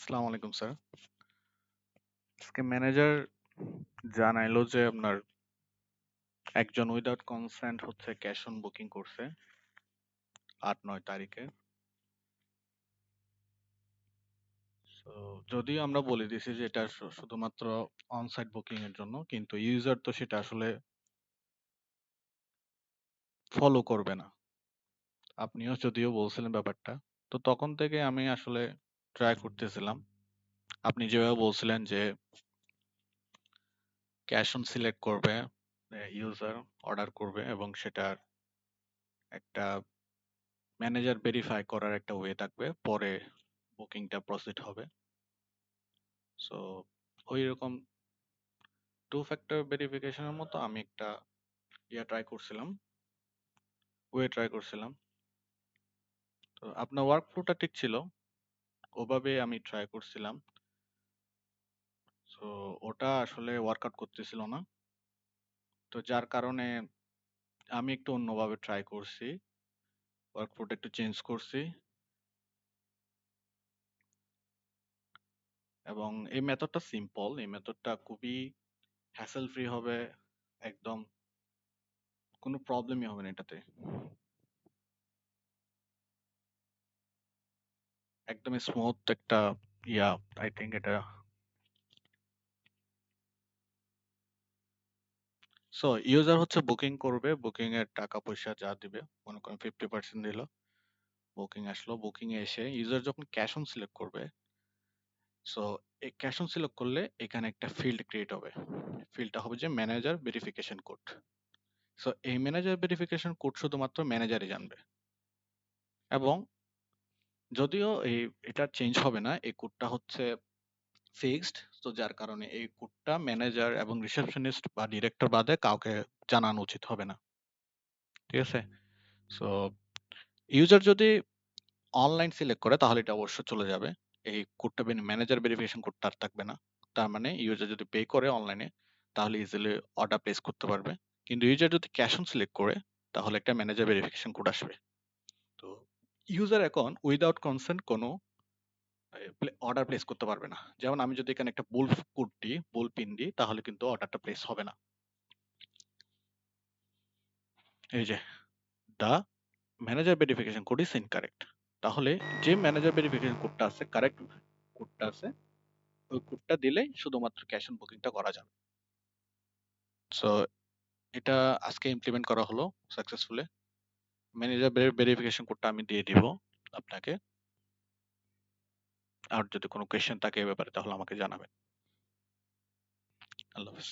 আসসালামু আলাইকুম স্যার। আজকে ম্যানেজার জানাইলো যে আপনার একজন উইদাউট কনসেন্ট হচ্ছে ক্যাশ অন বুকিং করছে ৮-৯ তারিখে। তো যদিও আমরা বলে দিয়েছি যে এটা শুধুমাত্র অন-সাইট বুকিং এর জন্য, কিন্তু ইউজার তো সেটা আসলে ফলো করবে না। আপনিও যদিও বলছিলেন ব্যাপারটা, তো তখন থেকে আমি আসলে ট্রাই করতেছিলাম। আপনি যেভাবে বলছিলেন যে ক্যাশ অন সিলেক্ট করবে, ইউজার অর্ডার করবে এবং সেটার একটা ম্যানেজার ভেরিফাই করার একটা ওয়ে থাকবে, পরে বুকিংটা প্রসিড হবে। সো ওই রকম টু ফ্যাক্টর ভেরিফিকেশনের মতো আমি একটা ট্রাই করছিলাম, ওয়ে ট্রাই করছিলাম। তো আপনার ওয়ার্ক ফ্লোটা ঠিক ছিল, ওভাবে আমি ট্রাই করছিলাম। সো ওটা আসলে ওয়ার্কআউট করতেছিল না, তো যার কারণে আমি একটু অন্যভাবে ট্রাই করছি, ওয়ার্ক ফ্লোটা একটু চেঞ্জ করছি এবং এই মেথডটা সিম্পল, এই মেথডটা খুবই হ্যাসেল ফ্রি হবে, একদম কোনো প্রবলেমই হবে না এটাতে, একদম স্মুথ একটা আই থিঙ্ক এটা। সো ইউজার হচ্ছে বুকিং করবে, বুকিং এর টাকা পয়সা যা দিবে, মনে করেন 50% দিল, বুকিং আসলো, বুকিং এ এসে ইউজার যখন ক্যাশ অন সিলেক্ট করবে, সো এই ক্যাশ অন সিলেক্ট করলে এখানে একটা ফিল্ড ক্রিয়েট হবে, ফিল্ডটা হবে যে ম্যানেজার ভেরিফিকেশন কোড। সো এই ম্যানেজার ভেরিফিকেশন কোড শুধুমাত্র ম্যানেজারই জানবে, এবং যদিও এটা চেঞ্জ হবে না, এই কোডটা হচ্ছে ফিক্সড, তো যার কারণে এই কোডটা ম্যানেজার এবং রিসেপশনিস্ট বা ডিরেক্টর বাদে কাউকে জানানো উচিত হবে না, ঠিক আছে? সো ইউজার যদি অনলাইন সিলেক্ট করে তাহলে এটা অবশ্যই চলে যাবে, এই কোডটা ম্যানেজার ভেরিফিকেশন কোডটা আর থাকবে না। তার মানে ইউজার যদি পে করে অনলাইনে তাহলে ইজিলি অর্ডার প্লেস করতে পারবে, কিন্তু ইউজার যদি ক্যাশ অন সিলেক্ট করে তাহলে একটা ম্যানেজার ভেরিফিকেশন কোড আসবে। তো ইউজার এখন উইদাউট কনসেন্ট কোনো অর্ডার প্লেস করতে পারবে না। যেমন আমি যদি এখানে একটা ভুল কোড দিই, ভুল পিন দিই, তাহলে কিন্তু অর্ডারটা প্লেস হবে না। এই যে the manager verification code is incorrect, তাহলে যে ম্যানেজার ভেরিফিকেশন কোডটা আছে, কারেক্ট কোডটা আছে, ওই কোডটা দিলেই শুধুমাত্র ক্যাশ অন বুকিংটা করা যাবে। সো এটা আজকে ইমপ্লিমেন্ট করা হলো সাকসেসফুলি। ম্যানেজার ভেরিফিকেশন কোডটা আমি দিয়ে দিব আপনাকে, আর যদি কোনো কোয়েশ্চেন থাকে এ ব্যাপারে তাহলে আমাকে জানাবেন। আল্লাহ হাফেজ।